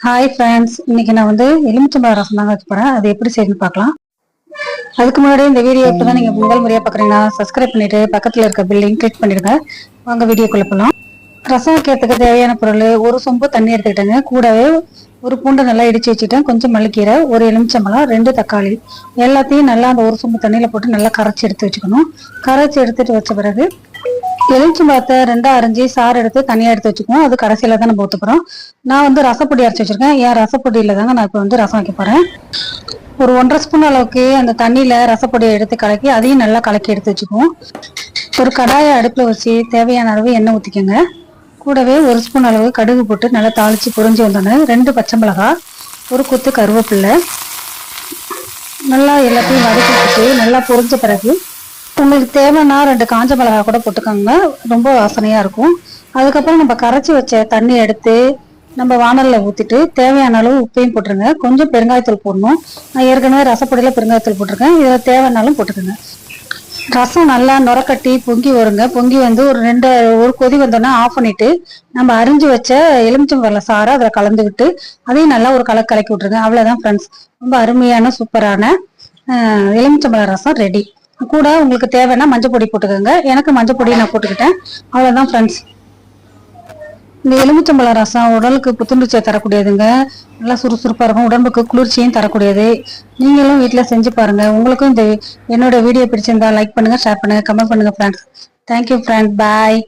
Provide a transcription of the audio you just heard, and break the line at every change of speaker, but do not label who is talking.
Hi friends, இன்னைக்கு நான் எலுமிச்சம்பழ ரசம் தாங்க வைக்க போறேன். அது எப்படி செய்யணும்னு பார்க்கலாம். அதுக்கு முன்னாடி இந்த வீடியோ இப்பதான் நீங்க முதல் முறையா பாக்குறீங்கன்னா சப்ஸ்கிரைப் பண்ணிட்டு பக்கத்துல இருக்க பில்லையும் கிளிக் பண்ணிடுங்க. வாங்க வீடியோக்குள்ள போலாம். ரசம் வைக்கிறதுக்கு தேவையான பொருள்: ஒரு சொம்பு தண்ணி எடுத்துக்கிட்டேங்க. கூடவே ஒரு பூண்டை நல்லா இடிச்சு வச்சுட்டேன், கொஞ்சம் மல்லிக்கீரை, ஒரு எலுமிச்சம்பழம், 2 தக்காளி, எல்லாத்தையும் நல்லா அந்த ஒரு சொம்பு தண்ணியில போட்டு நல்லா கரைச்சி எடுத்து வச்சுக்கணும். கரைச்சி எடுத்துட்டு வச்ச பிறகு எலுமிச்சம்பழத்தை 2 அரைஞ்சி சாறு எடுத்து தனியா எடுத்து வச்சுக்குவோம். அது கடைசியில தான் நம்ம ஊத்துக்கிறோம். நான் ரசப்பொடி அரைச்சி வச்சிருக்கேன். ஏன் ரசப்பொடியில தாங்க நான் இப்போ ரசம் வைக்க போறேன். ஒரு 1.5 ஸ்பூன் அளவுக்கு அந்த தண்ணியில ரசப்பொடியை எடுத்து கலக்கி அதையும் நல்லா கலக்கி எடுத்து வச்சுக்குவோம். ஒரு கடாயை அடுப்புல வச்சு தேவையான அளவு எண்ணெய் ஊற்றிக்கோங்க. கூடவே 1 ஸ்பூன் அளவு கடுகு போட்டு நல்லா தாளிச்சு பொரிஞ்சு வந்தோன்னே 2 பச்சை மிளகாய், ஒரு கொத்து கருவேப்பில்லை, நல்லா எல்லாத்தையும் வதக்கிட்டு நல்லா பொரிஞ்ச பிறகு உங்களுக்கு தேவைன்னா 2 காஞ்ச மிளகாய் கூட போட்டுக்கோங்க, ரொம்ப வாசனையா இருக்கும். அதுக்கப்புறம் நம்ம கரைச்சி வச்ச தண்ணி எடுத்து நம்ம வானலில் ஊற்றிட்டு தேவையான அளவு உப்பையும் போட்டுருங்க. கொஞ்சம் பெருங்காயத்தூள் போடணும். நான் ஏற்கனவே ரசப்பொடியில் பெருங்காயத்தூள் போட்டிருக்கேன். இதில் தேவைன்னாலும் போட்டுக்கோங்க. ரசம் நல்லா நுரக்கட்டி பொங்கி வருங்க. பொங்கி ஒரு கொதி வந்தோன்னா ஆஃப் பண்ணிட்டு நம்ம அரிஞ்சு வச்ச எலுமிச்சம்பழ சாறை அதில் கலந்து விட்டு அதையும் நல்லா ஒரு கலக்கி விட்டுருங்க. அவ்வளோதான் ஃப்ரெண்ட்ஸ், ரொம்ப அருமையான சூப்பரான எலுமிச்சம்பழ ரசம் ரெடி. கூட உங்களுக்கு தேவைன்னா மஞ்சள் பொடி போட்டுக்கோங்க. எனக்கு மஞ்சள் பொடி நான் போட்டுக்கிட்டேன். அவ்வளோதான் ஃப்ரெண்ட்ஸ். இந்த எலுமிச்சம்பழ ரசம் உடலுக்கு புத்துணர்ச்சியை தரக்கூடியதுங்க. நல்லா சுறுசுறுப்பாக இருக்கும், உடம்புக்கு குளிர்ச்சியும் தரக்கூடியது. நீங்களும் வீட்டில் செஞ்சு பாருங்க. உங்களுக்கும் என்னோட வீடியோ பிடிச்சிருந்தா லைக் பண்ணுங்க, ஷேர் பண்ணுங்க, கமெண்ட் பண்ணுங்க ஃப்ரெண்ட்ஸ். தேங்க்யூ ஃப்ரெண்ட்ஸ், பாய்.